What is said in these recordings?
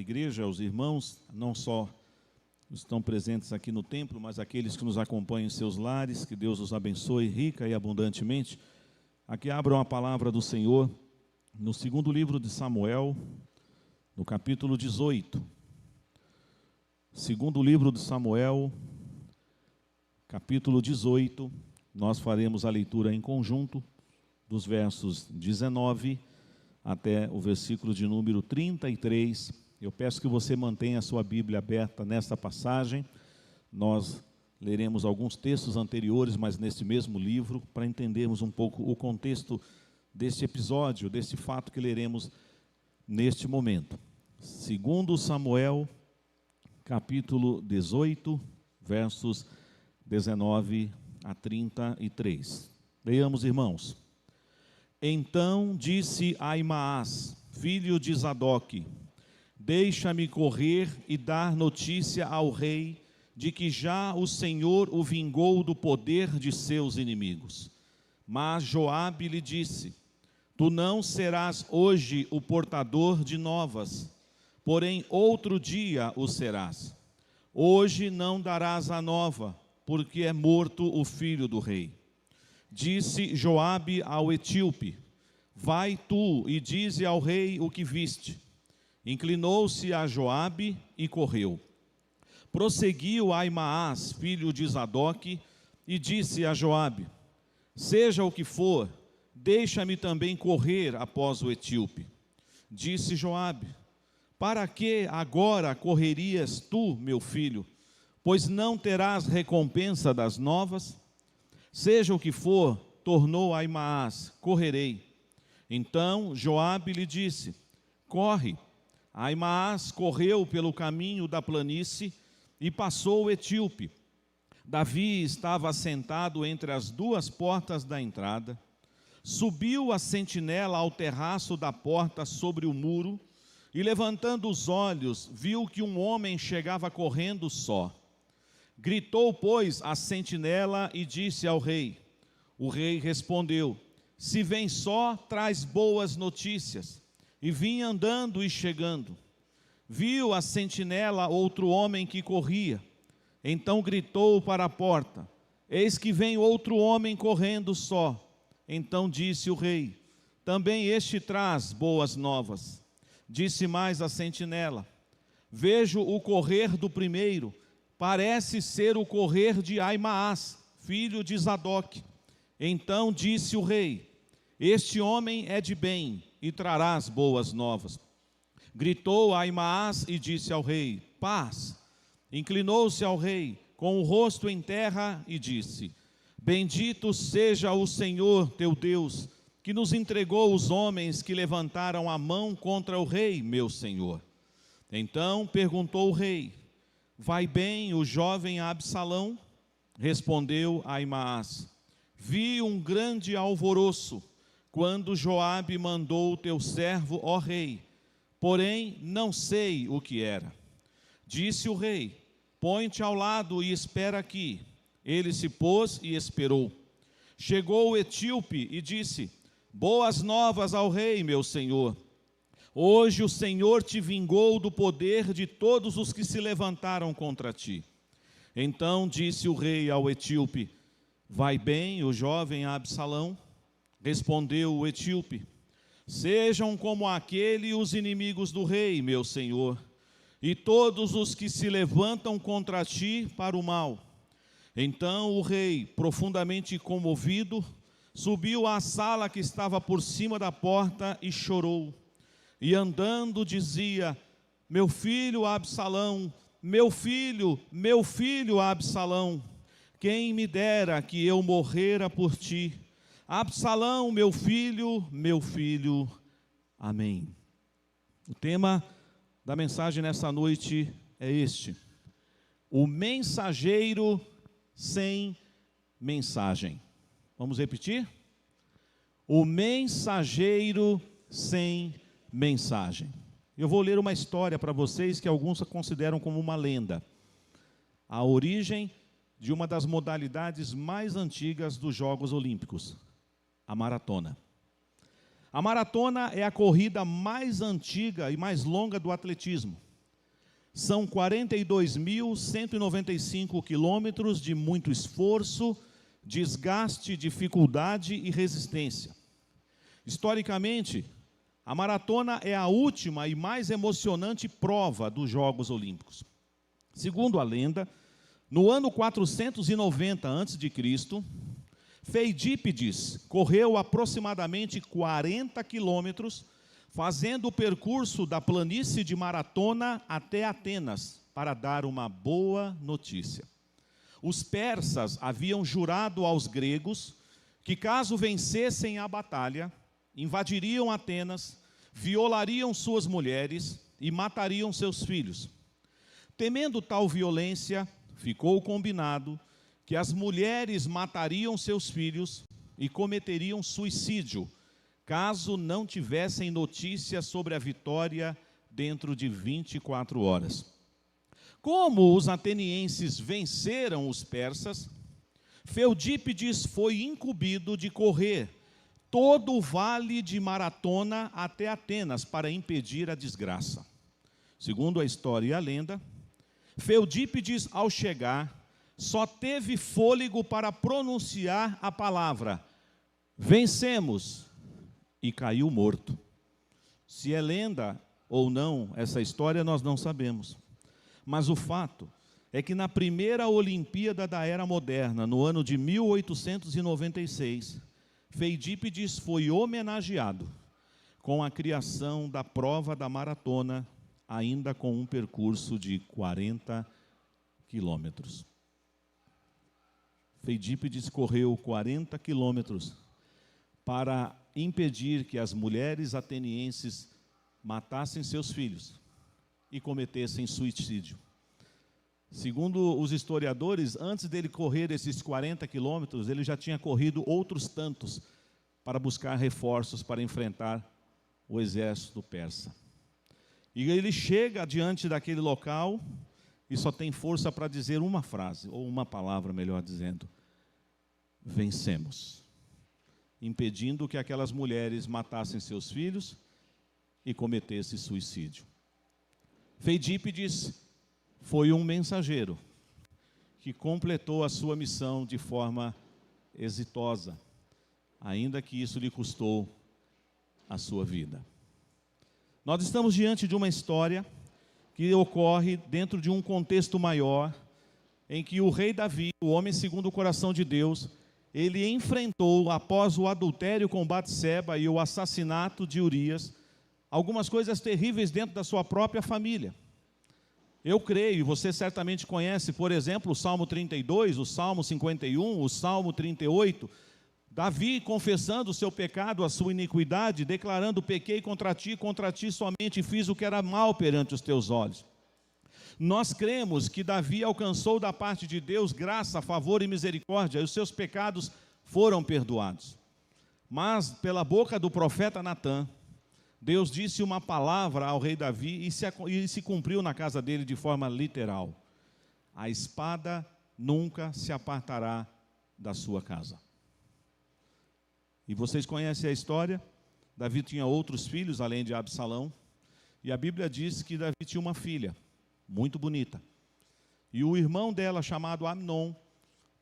igreja, aos irmãos, não só estão presentes aqui no templo, mas aqueles que nos acompanham em seus lares, que Deus os abençoe rica e abundantemente. Aqui abram a palavra do Senhor no segundo livro de Samuel, no capítulo 18. Segundo livro de Samuel, capítulo 18, nós faremos a leitura em conjunto dos versos 19 até o versículo de número 33. Eu peço que você mantenha a sua Bíblia aberta nesta passagem. Nós leremos alguns textos anteriores, mas neste mesmo livro, para entendermos um pouco o contexto deste episódio, deste fato que leremos neste momento. Segundo Samuel, capítulo 18, versos 19 a 33. Leiamos, irmãos. Então disse Aimaas, filho de Zadoque: deixa-me correr e dar notícia ao rei de que já o Senhor o vingou do poder de seus inimigos. Mas Joabe lhe disse: tu não serás hoje o portador de novas, porém outro dia o serás. Hoje não darás a nova, porque é morto o filho do rei. Disse Joabe ao etíope: vai tu e dize ao rei o que viste. Inclinou-se a Joabe e correu. Prosseguiu Aimaas, filho de Zadoque, e disse a Joabe: seja o que for, deixa-me também correr após o etíope. Disse Joabe: para que agora correrias tu, meu filho, pois não terás recompensa das novas? Seja o que for, tornou Aimaas, correrei. Então Joabe lhe disse: corre. Aimaas correu pelo caminho da planície e passou o etíope. Davi estava assentado entre as duas portas da entrada. Subiu a sentinela ao terraço da porta sobre o muro e, levantando os olhos, viu que um homem chegava correndo só. Gritou, pois, a sentinela e disse ao rei. O rei respondeu: se vem só, traz boas notícias. E vinha andando e chegando. Viu a sentinela outro homem que corria. Então gritou para a porta: eis que vem outro homem correndo só. Então disse o rei: também este traz boas novas. Disse mais a sentinela: vejo o correr do primeiro, parece ser o correr de Aimaas, filho de Zadoque. Então disse o rei: este homem é de bem, e trarás boas novas. Gritou Aimaas e disse ao rei: paz. Inclinou-se ao rei, com o rosto em terra, e disse: bendito seja o Senhor teu Deus, que nos entregou os homens que levantaram a mão contra o rei, meu senhor. Então perguntou o rei: vai bem o jovem Absalão? Respondeu Aimaas: vi um grande alvoroço, quando Joabe mandou o teu servo, ó rei, porém não sei o que era. Disse o rei: põe-te ao lado e espera aqui. Ele se pôs e esperou. Chegou o etíope e disse: boas novas ao rei, meu senhor. Hoje o Senhor te vingou do poder de todos os que se levantaram contra ti. Então disse o rei ao etíope: vai bem o jovem Absalão? Respondeu o etíope: sejam como aquele os inimigos do rei, meu senhor, e todos os que se levantam contra ti para o mal. Então o rei, profundamente comovido, subiu à sala que estava por cima da porta e chorou. E andando dizia: meu filho Absalão, meu filho Absalão, quem me dera que eu morrera por ti. Absalão, meu filho, amém. O tema da mensagem nessa noite é este: o mensageiro sem mensagem. Vamos repetir? O mensageiro sem mensagem. Eu vou ler uma história para vocês que alguns consideram como uma lenda. A origem de uma das modalidades mais antigas dos Jogos Olímpicos, a maratona. A maratona é a corrida mais antiga e mais longa do atletismo. São 42.195 quilômetros de muito esforço, desgaste, dificuldade e resistência. Historicamente, a maratona é a última e mais emocionante prova dos Jogos Olímpicos. Segundo a lenda, no ano 490 a.C., Feidípides correu aproximadamente 40 quilômetros, fazendo o percurso da planície de Maratona até Atenas, para dar uma boa notícia. Os persas haviam jurado aos gregos que, caso vencessem a batalha, invadiriam Atenas, violariam suas mulheres e matariam seus filhos. Temendo tal violência, ficou combinado que as mulheres matariam seus filhos e cometeriam suicídio, caso não tivessem notícia sobre a vitória dentro de 24 horas. Como os atenienses venceram os persas, Feidípides foi incumbido de correr todo o vale de Maratona até Atenas para impedir a desgraça. Segundo a história e a lenda, Feidípides, ao chegar, só teve fôlego para pronunciar a palavra "vencemos", e caiu morto. Se é lenda ou não essa história, nós não sabemos. Mas o fato é que na primeira Olimpíada da Era Moderna, no ano de 1896, Feidípides foi homenageado com a criação da prova da maratona, ainda com um percurso de 40 quilômetros. Feidípides correu 40 quilômetros para impedir que as mulheres atenienses matassem seus filhos e cometessem suicídio. Segundo os historiadores, antes dele correr esses 40 quilômetros, ele já tinha corrido outros tantos para buscar reforços para enfrentar o exército persa. E ele chega diante daquele local e só tem força para dizer uma frase, ou uma palavra, melhor dizendo: vencemos. Impedindo que aquelas mulheres matassem seus filhos e cometessem suicídio. Feidípides foi um mensageiro que completou a sua missão de forma exitosa, ainda que isso lhe custou a sua vida. Nós estamos diante de uma história que ocorre dentro de um contexto maior, em que o rei Davi, o homem segundo o coração de Deus, ele enfrentou, após o adultério com Batseba e o assassinato de Urias, algumas coisas terríveis dentro da sua própria família. Eu creio, e você certamente conhece, por exemplo, o Salmo 32, o Salmo 51, o Salmo 38, Davi confessando o seu pecado, a sua iniquidade, declarando: pequei contra ti somente fiz o que era mal perante os teus olhos. Nós cremos que Davi alcançou da parte de Deus graça, favor e misericórdia, e os seus pecados foram perdoados. Mas, pela boca do profeta Natã, Deus disse uma palavra ao rei Davi e se cumpriu na casa dele de forma literal: a espada nunca se apartará da sua casa. E vocês conhecem a história? Davi tinha outros filhos, além de Absalão, e a Bíblia diz que Davi tinha uma filha, muito bonita. E o irmão dela, chamado Amnon,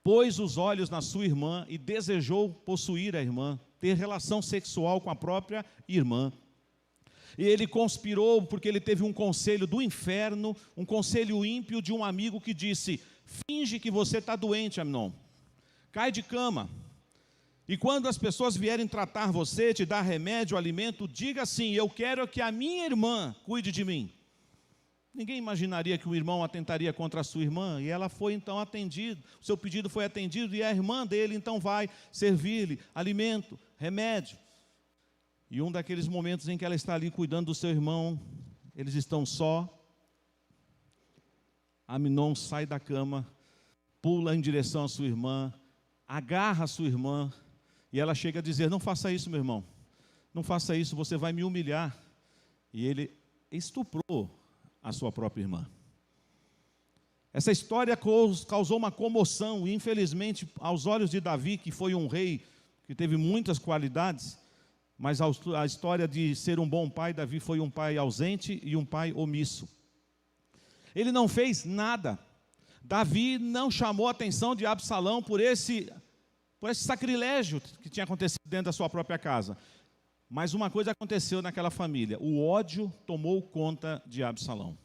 pôs os olhos na sua irmã e desejou possuir a irmã, ter relação sexual com a própria irmã. E ele conspirou porque ele teve um conselho do inferno, um conselho ímpio de um amigo que disse: finge que você está doente, Amnon, cai de cama. E quando as pessoas vierem tratar você, te dar remédio, alimento, diga assim: eu quero que a minha irmã cuide de mim. Ninguém imaginaria que o irmão atentaria contra a sua irmã, e ela foi então atendida, o seu pedido foi atendido, e a irmã dele então vai servir-lhe alimento, remédio. E um daqueles momentos em que ela está ali cuidando do seu irmão, eles estão só, Amnon sai da cama, pula em direção à sua irmã, agarra a sua irmã, e ela chega a dizer: não faça isso, meu irmão, não faça isso, você vai me humilhar. E ele estuprou a sua própria irmã. Essa história causou uma comoção, e infelizmente, aos olhos de Davi, que foi um rei que teve muitas qualidades, mas a história de ser um bom pai, Davi foi um pai ausente e um pai omisso. Ele não fez nada. Davi não chamou a atenção de Absalão por esse sacrilégio que tinha acontecido dentro da sua própria casa. Mas uma coisa aconteceu naquela família: o ódio tomou conta de Absalão.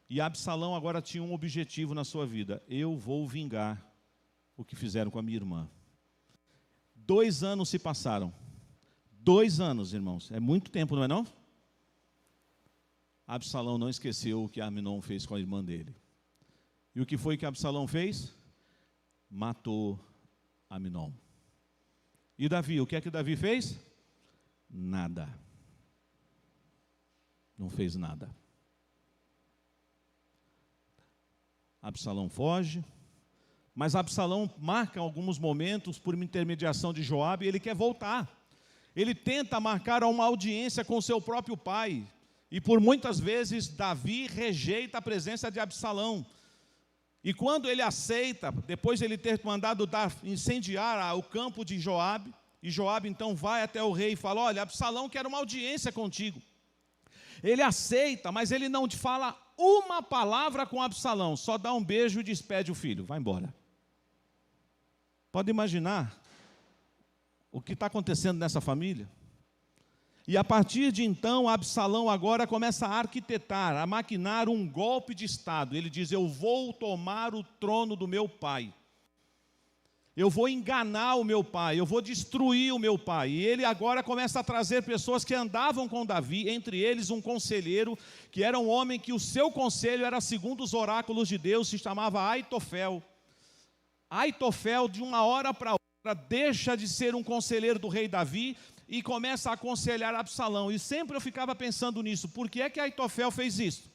E Absalão agora tinha um objetivo na sua vida: eu vou vingar o que fizeram com a minha irmã. 2 anos se passaram. 2 anos, irmãos, é muito tempo, não é não? Absalão não esqueceu o que Amnon fez com a irmã dele. E o que foi que Absalão fez? Matou Amnon. E Davi, o que é que Davi fez? Nada. Não fez nada. Absalão foge, mas Absalão marca alguns momentos por intermediação de Joabe, e ele quer voltar. Ele tenta marcar uma audiência com seu próprio pai, e por muitas vezes Davi rejeita a presença de Absalão. E quando ele aceita, depois de ele ter mandado incendiar o campo de Joabe, e Joabe então vai até o rei e fala: olha, Absalão quer uma audiência contigo. Ele aceita, mas ele não te fala uma palavra com Absalão, só dá um beijo e despede o filho, vai embora. Pode imaginar o que está acontecendo nessa família? E a partir de então, Absalão agora começa a arquitetar, a maquinar um golpe de Estado. Ele diz: eu vou tomar o trono do meu pai. Eu vou enganar o meu pai, eu vou destruir o meu pai. E ele agora começa a trazer pessoas que andavam com Davi, entre eles um conselheiro, que era um homem que o seu conselho era segundo os oráculos de Deus, se chamava Aitofel. Aitofel, de uma hora para outra, deixa de ser um conselheiro do rei Davi e começa a aconselhar Absalão. E sempre eu ficava pensando nisso: por que é que Aitofel fez isso?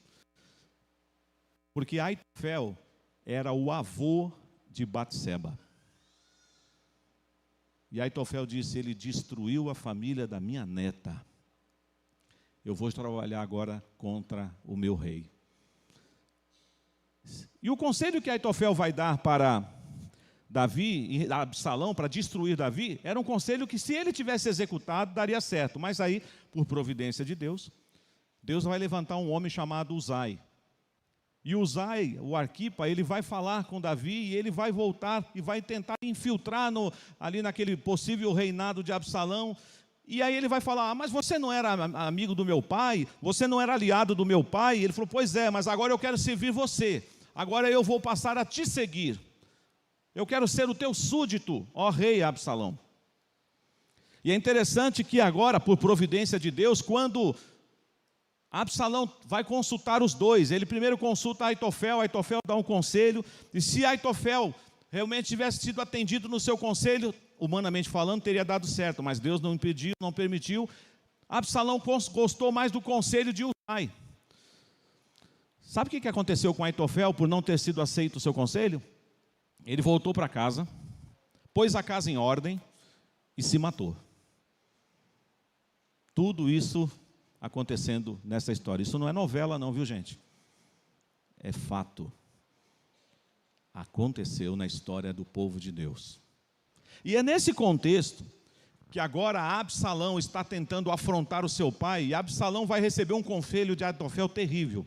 Porque Aitofel era o avô de Batseba. E Aitofel disse: ele destruiu a família da minha neta. Eu vou trabalhar agora contra o meu rei. E o conselho que Aitofel vai dar para Davi e Absalão, para destruir Davi, era um conselho que, se ele tivesse executado, daria certo. Mas aí, por providência de Deus, Deus vai levantar um homem chamado Uzai. E Uzai, o Arquipa, ele vai falar com Davi e ele vai voltar e vai tentar infiltrar ali naquele possível reinado de Absalão. E aí ele vai falar: mas você não era amigo do meu pai? Você não era aliado do meu pai? E ele falou: pois é, mas agora eu quero servir você. Agora eu vou passar a te seguir. Eu quero ser o teu súdito, ó rei Absalão. E é interessante que agora, por providência de Deus, quando Absalão vai consultar os dois, ele primeiro consulta Aitofel, Aitofel dá um conselho, e se Aitofel realmente tivesse sido atendido no seu conselho, humanamente falando, teria dado certo, mas Deus não impediu, não permitiu. Absalão gostou mais do conselho de Uzai. Sabe o que aconteceu com Aitofel por não ter sido aceito o seu conselho? Ele voltou para casa, pôs a casa em ordem e se matou. Tudo isso acontecendo nessa história. Isso não é novela não, viu gente? É fato. Aconteceu na história do povo de Deus. E é nesse contexto que agora Absalão está tentando afrontar o seu pai, e Absalão vai receber um conselho de Aitofel terrível.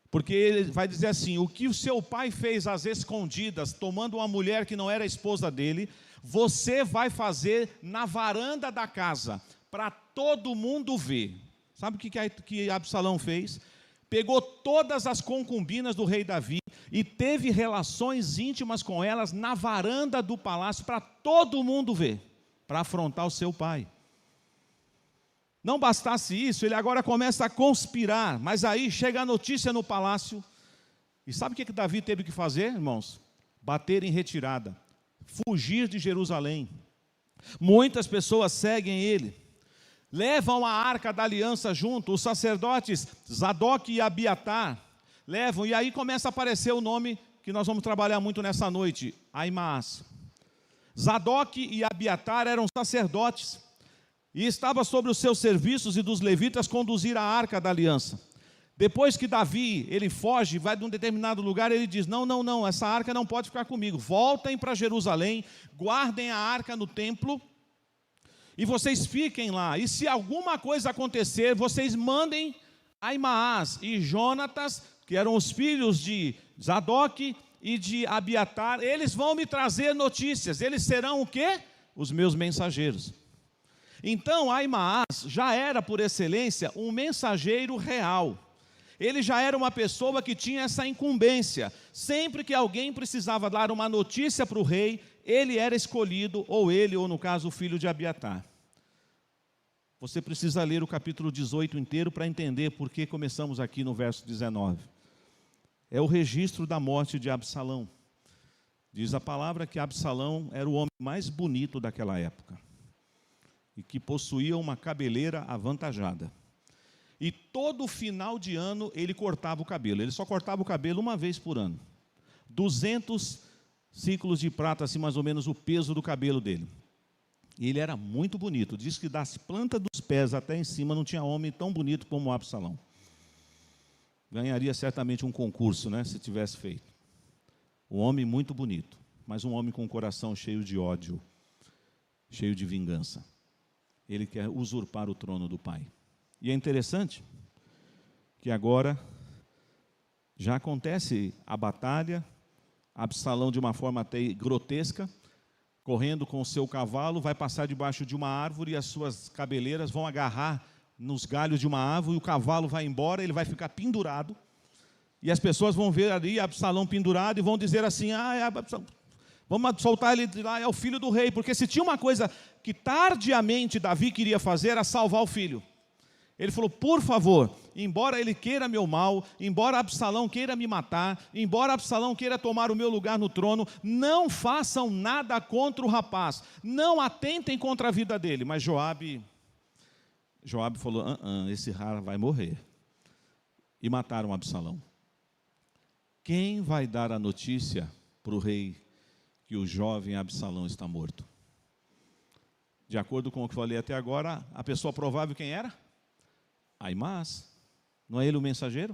Porque ele vai dizer assim: o que o seu pai fez às escondidas, tomando uma mulher que não era esposa dele, você vai fazer na varanda da casa, para todo mundo ver. Sabe o que Absalão fez? Pegou todas as concubinas do rei Davi e teve relações íntimas com elas na varanda do palácio, para todo mundo ver, para afrontar o seu pai. Não bastasse isso, ele agora começa a conspirar, mas aí chega a notícia no palácio, e sabe o que Davi teve que fazer, irmãos? Bater em retirada, fugir de Jerusalém. Muitas pessoas seguem ele, levam a arca da aliança junto, os sacerdotes Zadok e Abiatar levam, e aí começa a aparecer o nome que nós vamos trabalhar muito nessa noite, Aimaas. Zadok e Abiatar eram sacerdotes, e estava sobre os seus serviços e dos levitas conduzir a arca da aliança. Depois que Davi, ele foge, vai de um determinado lugar, ele diz: não, essa arca não pode ficar comigo, voltem para Jerusalém, guardem a arca no templo, e vocês fiquem lá, e se alguma coisa acontecer, vocês mandem Aimaas e Jonatas, que eram os filhos de Zadok e de Abiatar, eles vão me trazer notícias. Eles serão o quê? Os meus mensageiros. Então, Aimaas já era, por excelência, um mensageiro real. Ele já era uma pessoa que tinha essa incumbência. Sempre que alguém precisava dar uma notícia para o rei, ele era escolhido, ou ele, ou no caso, o filho de Abiatar. Você precisa ler o capítulo 18 inteiro para entender por que começamos aqui no verso 19. É o registro da morte de Absalão. Diz a palavra que Absalão era o homem mais bonito daquela época e que possuía uma cabeleira avantajada. E todo final de ano ele cortava o cabelo. Ele só cortava o cabelo uma vez por ano. 200 ciclos de prata, assim mais ou menos o peso do cabelo dele. E ele era muito bonito. Diz que das plantas dos pés até em cima não tinha homem tão bonito como Absalão. Ganharia certamente um concurso, né, se tivesse feito. Um homem muito bonito, mas um homem com um coração cheio de ódio, cheio de vingança. Ele quer usurpar o trono do pai. E é interessante que agora já acontece a batalha, Absalão de uma forma até grotesca, correndo com o seu cavalo, vai passar debaixo de uma árvore e as suas cabeleiras vão agarrar nos galhos de uma árvore, e o cavalo vai embora, ele vai ficar pendurado, e as pessoas vão ver ali Absalão pendurado e vão dizer assim, vamos soltar ele de lá, é o filho do rei, porque se tinha uma coisa que tardiamente Davi queria fazer, era salvar o filho. Ele falou, por favor, embora ele queira meu mal, embora Absalão queira me matar, embora Absalão queira tomar o meu lugar no trono, não façam nada contra o rapaz, não atentem contra a vida dele. Mas Joabe falou, esse rara vai morrer. E mataram Absalão. Quem vai dar a notícia para o rei que o jovem Absalão está morto? De acordo com o que falei até agora, a pessoa provável quem era? Aimaas. Não é ele o mensageiro?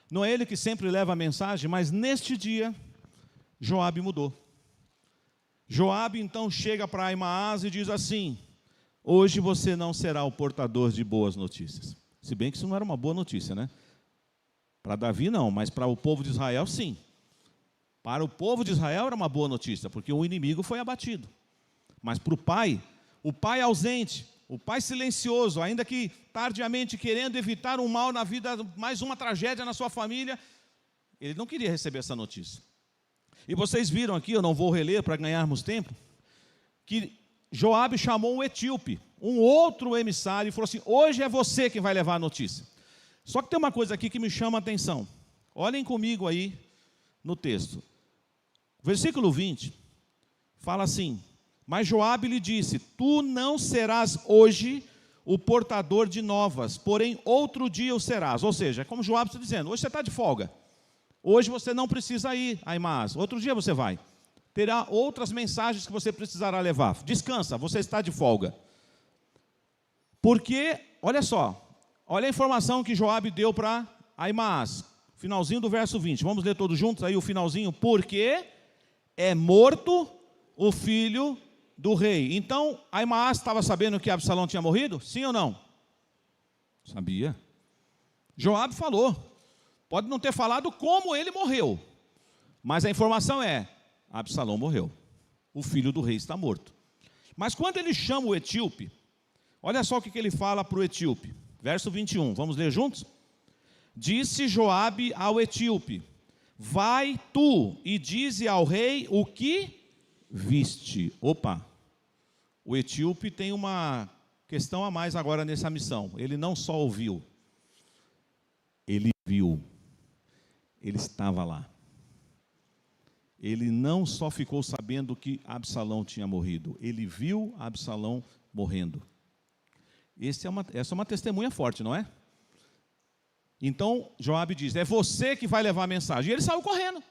Não é ele que sempre leva a mensagem? Mas neste dia, Joabe mudou. Joabe então chega para Aimaas e diz assim, hoje você não será o portador de boas notícias. Se bem que isso não era uma boa notícia, né? Para Davi não, mas para o povo de Israel sim. Para o povo de Israel era uma boa notícia, porque o inimigo foi abatido. Mas para o pai ausente, o pai silencioso, ainda que tardiamente querendo evitar um mal na vida, mais uma tragédia na sua família, ele não queria receber essa notícia. E vocês viram aqui, eu não vou reler para ganharmos tempo, que Joabe chamou um etíope, um outro emissário, e falou assim, hoje é você quem vai levar a notícia. Só que tem uma coisa aqui que me chama a atenção. Olhem comigo aí no texto. Versículo 20, fala assim, mas Joabe lhe disse, tu não serás hoje o portador de novas, porém outro dia o serás. Ou seja, é como Joabe está dizendo, hoje você está de folga. Hoje você não precisa ir, Aimaas, outro dia você vai. Terá outras mensagens que você precisará levar. Descansa, você está de folga. Porque, olha só, olha a informação que Joabe deu para Aimaas. Finalzinho do verso 20. Vamos ler todos juntos aí o finalzinho. Porque é morto o filho do rei. Então, Aimaas estava sabendo que Absalão tinha morrido? Sim ou não? Sabia. Joabe falou. Pode não ter falado como ele morreu. Mas a informação é, Absalão morreu. O filho do rei está morto. Mas quando ele chama o etíope, olha só o que ele fala para o etíope. Verso 21, vamos ler juntos? Disse Joabe ao etíope, vai tu e dize ao rei o que viste. Opa, o etíope tem uma questão a mais agora nessa missão. Ele não só ouviu, ele viu. Ele estava lá. Ele não só ficou sabendo que Absalão tinha morrido, ele viu Absalão morrendo. Essa é uma testemunha forte, não é? Então, Joabe diz, é você que vai levar a mensagem. E ele saiu correndo.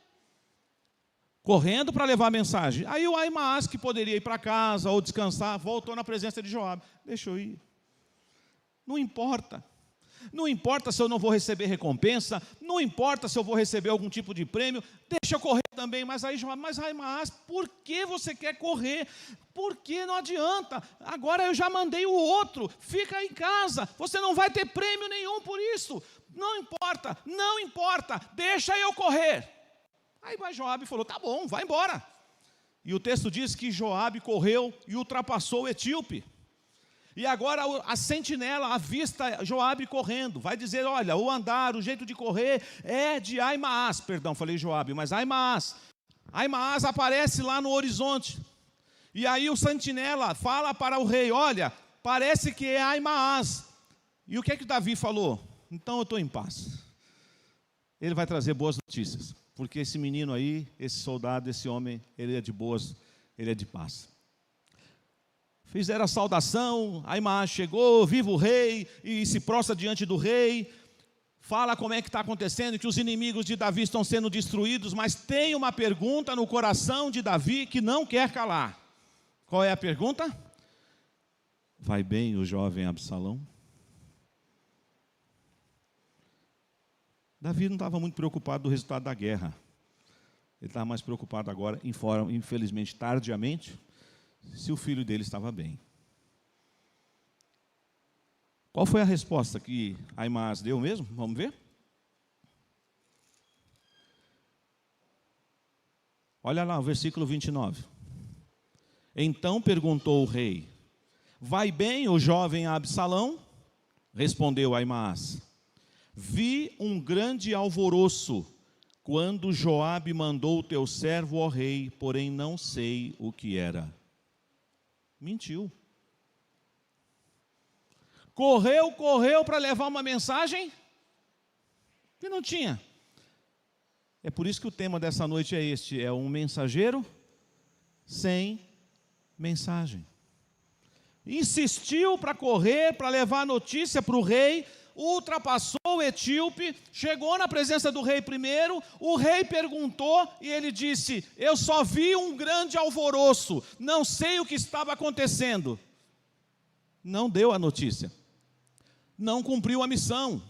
Correndo para levar a mensagem. Aí o Aimaas, que poderia ir para casa ou descansar, voltou na presença de Joabe. Deixa eu ir. Não importa. não importa se eu não vou receber recompensa, não importa se eu vou receber algum tipo de prêmio, deixa eu correr também. Mas aí Joabe, mas Ahimaás, por que você quer correr? Por que não adianta? Agora eu já mandei o outro, fica em casa, você não vai ter prêmio nenhum por isso. Não importa, não importa, deixa eu correr. Aí Joabe falou, tá bom, vai embora. E o texto diz que Joabe correu e ultrapassou o etíope. E agora a sentinela avista Joabe correndo, vai dizer, olha, o andar, o jeito de correr é de Ahimaás, perdão, falei Joabe, mas Ahimaás. Ahimaás aparece lá no horizonte. E aí o sentinela fala para o rei, olha, parece que é Ahimaás. E o que é que Davi falou? Então eu estou em paz. Ele vai trazer boas notícias, porque esse menino aí, esse soldado, esse homem, ele é de boas, ele é de paz. Fizeram a saudação, Ahimaás chegou, viva o rei, e se prostra diante do rei, fala como é que está acontecendo, que os inimigos de Davi estão sendo destruídos, mas tem uma pergunta no coração de Davi que não quer calar. Qual é a pergunta? Vai bem o jovem Absalão? Davi não estava muito preocupado do resultado da guerra, ele estava mais preocupado agora, infelizmente tardiamente, se o filho dele estava bem. Qual foi a resposta que Ahimaás deu mesmo? Vamos ver? Olha lá o versículo 29. Então perguntou o rei, vai bem o jovem Absalão? Respondeu Ahimaás, vi um grande alvoroço quando Joabe mandou o teu servo ao rei, porém não sei o que era. Mentiu. Correu para levar uma mensagem que não tinha. É por isso que o tema dessa noite é este, é um mensageiro sem mensagem. Insistiu para correr, para levar a notícia para o rei, ultrapassou o etíope, chegou na presença do rei primeiro, o rei perguntou e ele disse, eu só vi um grande alvoroço, não sei o que estava acontecendo. Não deu a notícia, não cumpriu a missão,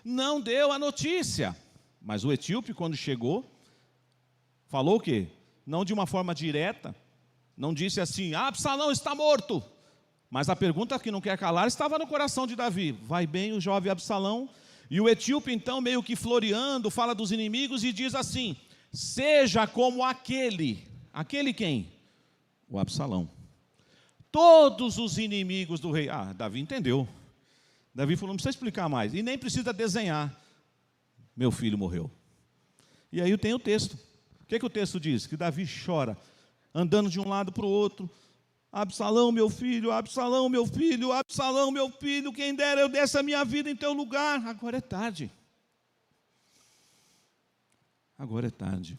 não deu a notícia. Mas o etíope, quando chegou, falou o quê? Não de uma forma direta, não disse assim, Absalão está morto. Mas a pergunta que não quer calar estava no coração de Davi. Vai bem o jovem Absalão? E o etíope então meio que floreando, fala dos inimigos e diz assim, seja como aquele quem? O Absalão. Todos os inimigos do rei. Davi entendeu. Davi falou, não precisa explicar mais, e nem precisa desenhar. Meu filho morreu. E aí tem o texto. O que o texto diz? Que Davi chora, andando de um lado para o outro, Absalão, meu filho, Absalão, meu filho, Absalão, meu filho, quem dera eu desse a minha vida em teu lugar. Agora é tarde. Agora é tarde.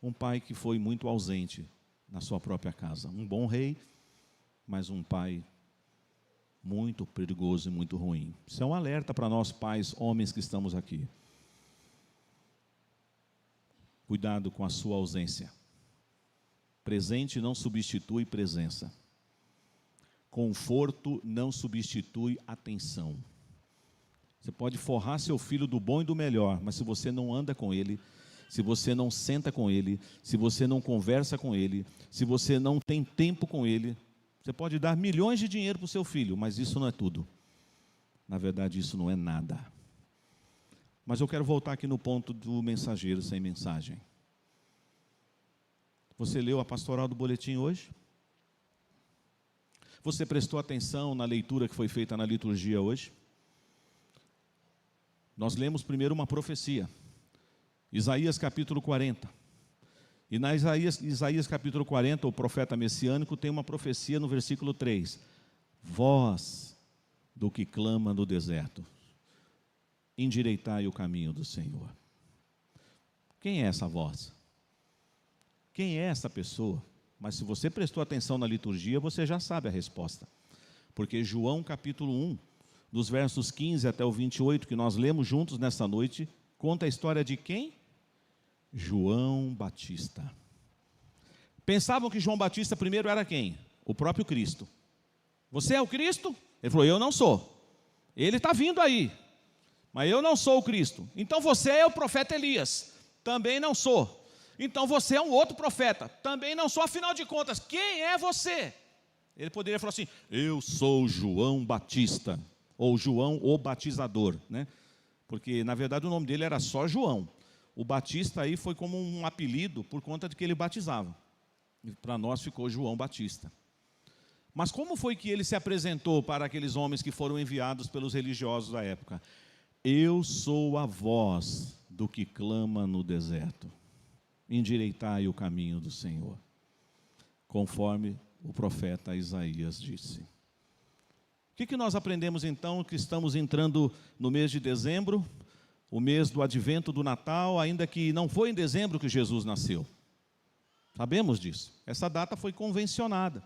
Um pai que foi muito ausente na sua própria casa. Um bom rei, mas um pai muito perigoso e muito ruim. Isso é um alerta para nós pais, homens que estamos aqui. Cuidado com a sua ausência. Presente não substitui presença. Conforto não substitui atenção. Você pode forrar seu filho do bom e do melhor, mas se você não anda com ele, se você não senta com ele, se você não conversa com ele, se você não tem tempo com ele, você pode dar milhões de dinheiro para o seu filho, mas isso não é tudo. Na verdade, isso não é nada. Mas eu quero voltar aqui no ponto do mensageiro sem mensagem. Você leu a pastoral do boletim hoje? Você prestou atenção na leitura que foi feita na liturgia hoje? Nós lemos primeiro uma profecia, Isaías capítulo 40. E na Isaías capítulo 40, o profeta messiânico tem uma profecia no versículo 3. Voz do que clama no deserto, endireitai o caminho do Senhor. Quem é essa voz? Quem é essa pessoa? Mas se você prestou atenção na liturgia, você já sabe a resposta. Porque João capítulo 1, dos versos 15 até o 28, que nós lemos juntos nessa noite, conta a história de quem? João Batista. Pensavam que João Batista primeiro era quem? O próprio Cristo. Você é o Cristo? Ele falou, eu não sou. Ele está vindo aí, mas eu não sou o Cristo. Então você é o profeta Elias, também não sou. Então você é um outro profeta, também não sou. Afinal de contas, quem é você? Ele poderia falar assim: eu sou João Batista, ou João o Batizador, né? Porque na verdade o nome dele era só João. O Batista aí foi como um apelido por conta de que ele batizava. E para nós ficou João Batista. Mas como foi que ele se apresentou para aqueles homens que foram enviados pelos religiosos da época? Eu sou a voz do que clama no deserto. Endireitai o caminho do Senhor, conforme o profeta Isaías disse. O que nós aprendemos então, que estamos entrando no mês de dezembro, o mês do advento do Natal, ainda que não foi em dezembro que Jesus nasceu. Sabemos disso. Essa data foi convencionada.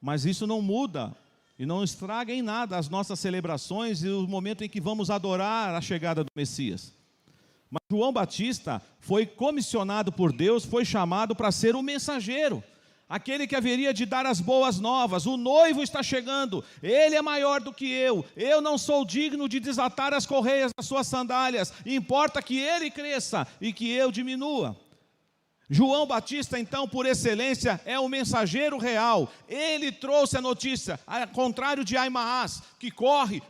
Mas isso não muda e não estraga em nada as nossas celebrações e o momento em que vamos adorar a chegada do Messias. Mas João Batista foi comissionado por Deus, foi chamado para ser o mensageiro, aquele que haveria de dar as boas novas. O noivo está chegando, ele é maior do que eu não sou digno de desatar as correias das suas sandálias, importa que ele cresça e que eu diminua. João Batista, então, por excelência, é o mensageiro real. Ele trouxe a notícia, ao contrário de Aimaas, que corre.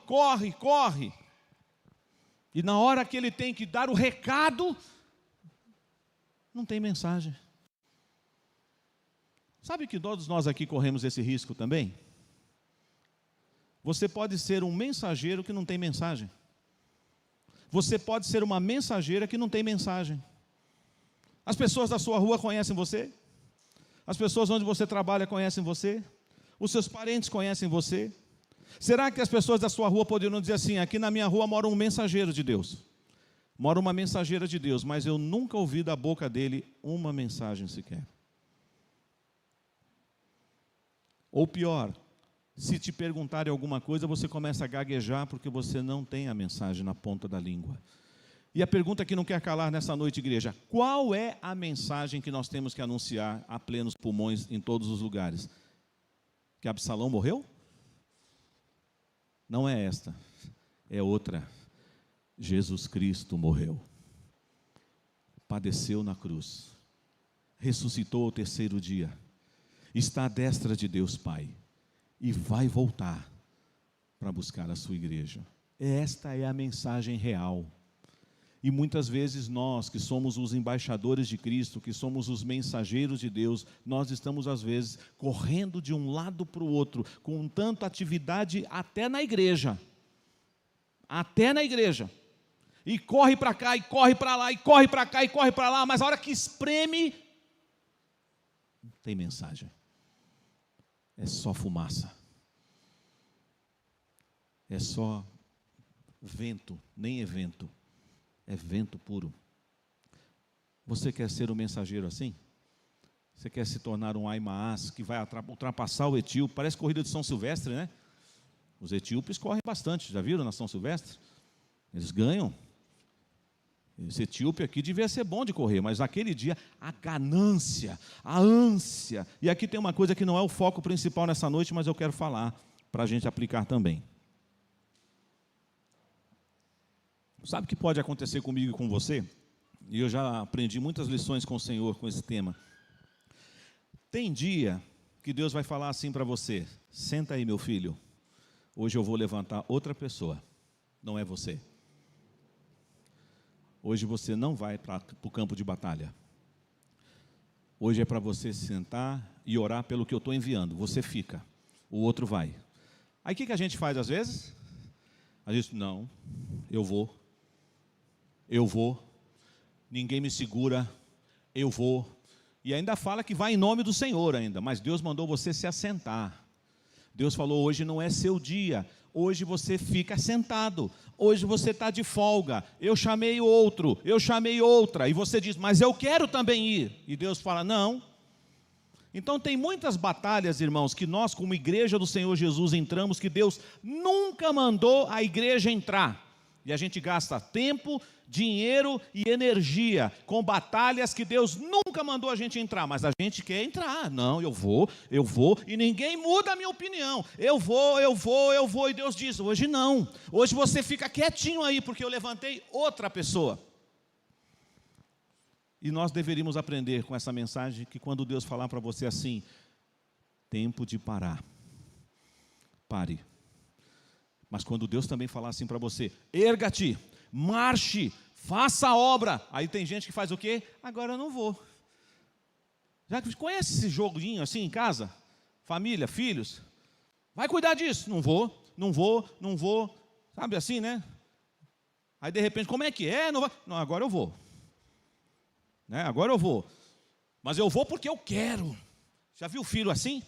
E na hora que ele tem que dar o recado, não tem mensagem. Sabe que todos nós aqui corremos esse risco também? Você pode ser um mensageiro que não tem mensagem. Você pode ser uma mensageira que não tem mensagem. As pessoas da sua rua conhecem você? As pessoas onde você trabalha conhecem você? Os seus parentes conhecem você? Será que as pessoas da sua rua poderiam dizer assim: aqui na minha rua mora um mensageiro de Deus, mora uma mensageira de Deus, mas eu nunca ouvi da boca dele uma mensagem sequer? Ou pior, se te perguntarem alguma coisa, você começa a gaguejar porque você não tem a mensagem na ponta da língua. E a pergunta que não quer calar nessa noite, igreja: qual é a mensagem que nós temos que anunciar a plenos pulmões em todos os lugares? Que Absalão morreu? Não é esta, é outra. Jesus Cristo morreu, padeceu na cruz, ressuscitou ao terceiro dia, está à destra de Deus Pai e vai voltar para buscar a sua igreja. Esta é a mensagem real. E muitas vezes nós, que somos os embaixadores de Cristo, que somos os mensageiros de Deus, nós estamos às vezes correndo de um lado para o outro, com tanta atividade até na igreja, e corre para cá, e corre para lá, e corre para cá, e corre para lá, mas a hora que espreme, não tem mensagem, é só fumaça, é só vento, nem evento. É vento puro. Você quer ser um mensageiro assim? Você quer se tornar um Aimaas que vai ultrapassar o etíope? Parece corrida de São Silvestre, né? Os etíopes correm bastante, já viram na São Silvestre? Eles ganham. Esse etíope aqui devia ser bom de correr, mas naquele dia a ganância, a ânsia. E aqui tem uma coisa que não é o foco principal nessa noite, mas eu quero falar para a gente aplicar também. Sabe o que pode acontecer comigo e com você? E eu já aprendi muitas lições com o Senhor com esse tema. Tem dia que Deus vai falar assim para você: senta aí, meu filho, hoje eu vou levantar outra pessoa, não é você. Hoje você não vai para o campo de batalha. Hoje é para você sentar e orar pelo que eu estou enviando. Você fica, o outro vai. Aí o que a gente faz às vezes? A gente: não, eu vou, ninguém me segura, eu vou. E ainda fala que vai em nome do Senhor ainda, mas Deus mandou você se assentar. Deus falou: hoje não é seu dia, hoje você fica sentado, hoje você está de folga, eu chamei outro, eu chamei outra, e você diz: mas eu quero também ir. E Deus fala: não. Então tem muitas batalhas, irmãos, que nós como igreja do Senhor Jesus entramos, que Deus nunca mandou a igreja entrar. E a gente gasta tempo, dinheiro e energia com batalhas que Deus nunca mandou a gente entrar, mas a gente quer entrar. Não, eu vou, e ninguém muda a minha opinião. Eu vou, e Deus diz, hoje não. Hoje você fica quietinho aí, porque eu levantei outra pessoa. E nós deveríamos aprender com essa mensagem que quando Deus falar para você assim, tempo de parar, pare. Mas quando Deus também falar assim para você, erga-te, marche, faça a obra. Aí tem gente que faz o quê? Agora eu não vou. Já conhece esse joguinho assim em casa? Família, filhos? Vai cuidar disso. Não vou. Sabe assim, né? Aí de repente, como é que é? Não vai. Não, agora eu vou. Né? Agora eu vou. Mas eu vou porque eu quero. Já viu o filho assim?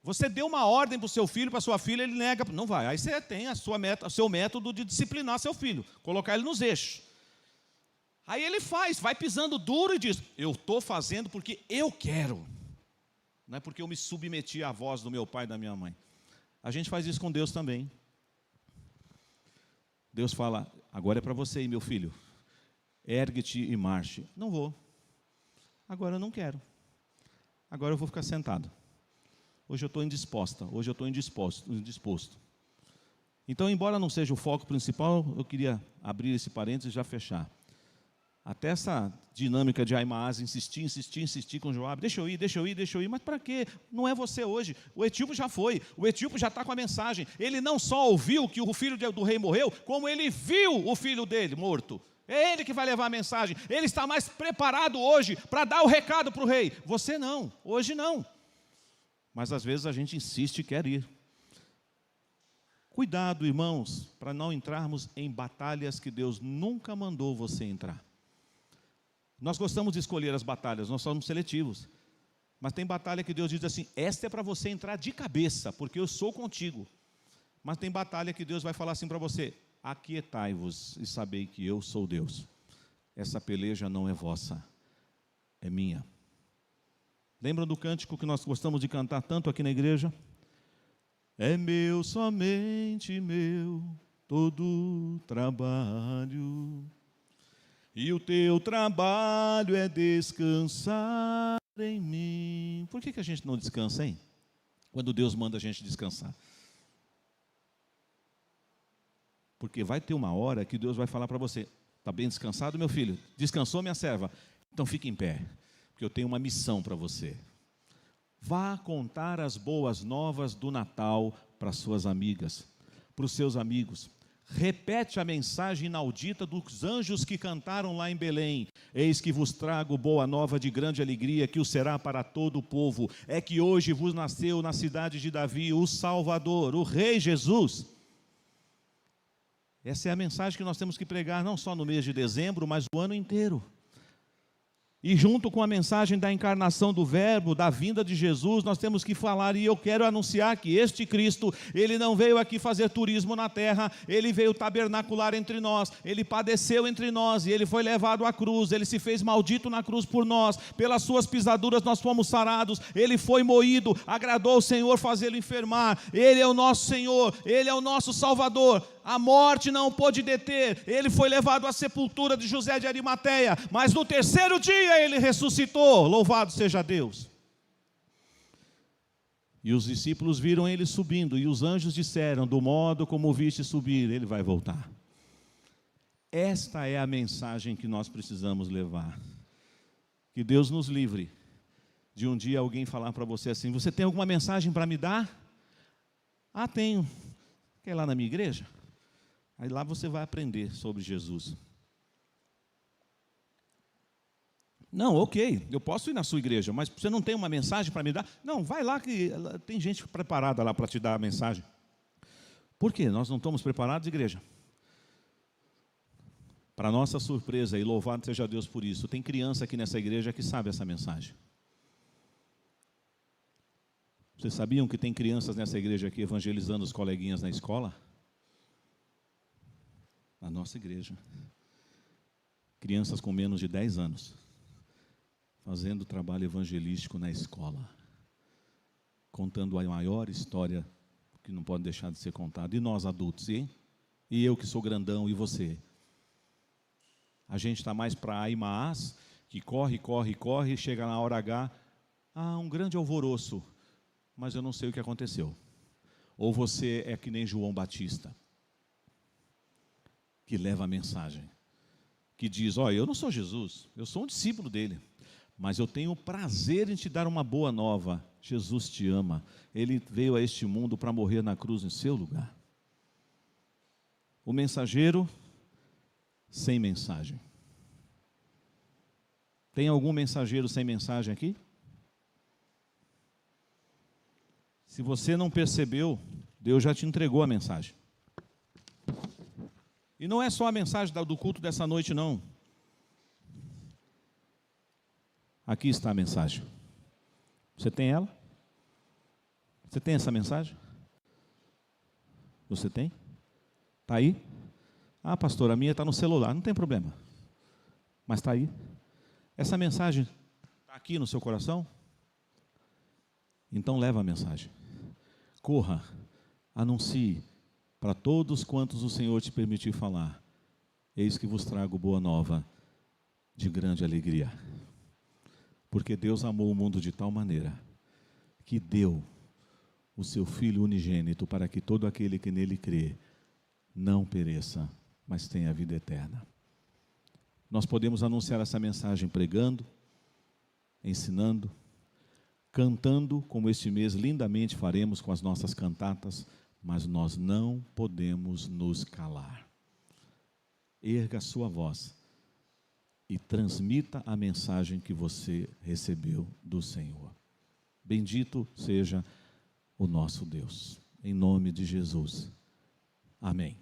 Você deu uma ordem para o seu filho, para sua filha, ele nega, não vai. Aí você tem o seu método de disciplinar seu filho, colocar ele nos eixos. Aí ele vai pisando duro e diz, eu estou fazendo porque eu quero. Não é porque eu me submeti à voz do meu pai e da minha mãe. A gente faz isso com Deus também. Deus fala, agora é para você aí, meu filho. Ergue-te e marche. Não vou. Agora eu não quero. Agora eu vou ficar sentado. Hoje eu estou indisposta, hoje eu estou indisposto. Então, embora não seja o foco principal, eu queria abrir esse parênteses e já fechar. Até essa dinâmica de Ahimaaz insistir com Joabe, deixa eu ir, mas para quê? Não é você hoje, o etíope já foi, o etíope já está com a mensagem. Ele não só ouviu que o filho do rei morreu, como ele viu o filho dele morto. É ele que vai levar a mensagem, ele está mais preparado hoje para dar o recado para o rei. Você não, hoje não. Mas às vezes a gente insiste e quer ir. Cuidado, irmãos, para não entrarmos em batalhas que Deus nunca mandou você entrar. Nós gostamos de escolher as batalhas, nós somos seletivos. Mas tem batalha que Deus diz assim, esta é para você entrar de cabeça, porque eu sou contigo. Mas tem batalha que Deus vai falar assim para você, aquietai-vos e sabei que eu sou Deus. Essa peleja não é vossa, é minha. Lembram do cântico que nós gostamos de cantar tanto aqui na igreja? É meu, somente meu, todo trabalho. E o teu trabalho é descansar em mim. Por que a gente não descansa, hein? Quando Deus manda a gente descansar. Porque vai ter uma hora que Deus vai falar para você, está bem descansado, meu filho? Descansou, minha serva? Então fique em pé. Que eu tenho uma missão para você. Vá contar as boas novas do Natal para suas amigas, para os seus amigos. Repete a mensagem inaudita dos anjos que cantaram lá em Belém. Eis que vos trago boa nova de grande alegria, que o será para todo o povo. É que hoje vos nasceu na cidade de Davi o Salvador, o Rei Jesus. Essa é a mensagem que nós temos que pregar, não só no mês de dezembro, mas o ano inteiro. E junto com a mensagem da encarnação do Verbo, da vinda de Jesus, nós temos que falar, e eu quero anunciar que este Cristo, Ele não veio aqui fazer turismo na terra, Ele veio tabernacular entre nós, Ele padeceu entre nós, e Ele foi levado à cruz, Ele se fez maldito na cruz por nós, pelas suas pisaduras nós fomos sarados, Ele foi moído, agradou o Senhor fazê-lo enfermar, Ele é o nosso Senhor, Ele é o nosso Salvador. A morte não o pôde deter, ele foi levado à sepultura de José de Arimateia, mas no terceiro dia ele ressuscitou, louvado seja Deus. E os discípulos viram ele subindo, e os anjos disseram, do modo como o viste subir, ele vai voltar. Esta é a mensagem que nós precisamos levar. Que Deus nos livre de um dia alguém falar para você assim, você tem alguma mensagem para me dar? Ah, tenho. Quer ir lá na minha igreja? Aí lá você vai aprender sobre Jesus. Não, ok, eu posso ir na sua igreja, mas você não tem uma mensagem para me dar? Não, vai lá que tem gente preparada lá para te dar a mensagem. Por quê? Nós não estamos preparados, igreja? Para nossa surpresa, e louvado seja Deus por isso, tem criança aqui nessa igreja que sabe essa mensagem. Vocês sabiam que tem crianças nessa igreja aqui evangelizando os coleguinhas na escola? Na nossa igreja. Crianças com menos de 10 anos, fazendo trabalho evangelístico na escola, contando a maior história que não pode deixar de ser contada. E nós adultos, hein? E eu que sou grandão, e você? A gente está mais para Aimaas, que corre, corre, corre, chega na hora H, um grande alvoroço, mas eu não sei o que aconteceu. Ou você é que nem João Batista, que leva a mensagem, que diz, eu não sou Jesus, eu sou um discípulo dele, mas eu tenho prazer em te dar uma boa nova. Jesus te ama, Ele veio a este mundo para morrer na cruz em seu lugar. O mensageiro sem mensagem. Tem algum mensageiro sem mensagem aqui? Se você não percebeu, Deus já te entregou a mensagem. E não é só a mensagem do culto dessa noite, não. Aqui está a mensagem. Você tem ela? Você tem essa mensagem? Você tem? Está aí? Pastor, a minha está no celular. Não tem problema. Mas está aí. Essa mensagem está aqui no seu coração? Então leva a mensagem. Corra, anuncie para todos quantos o Senhor te permitir falar. Eis que vos trago boa nova de grande alegria. Porque Deus amou o mundo de tal maneira que deu o seu Filho unigênito para que todo aquele que nele crê não pereça, mas tenha a vida eterna. Nós podemos anunciar essa mensagem pregando, ensinando, cantando, como este mês lindamente faremos com as nossas cantatas, mas nós não podemos nos calar. Erga a sua voz e transmita a mensagem que você recebeu do Senhor. Bendito seja o nosso Deus, em nome de Jesus. Amém.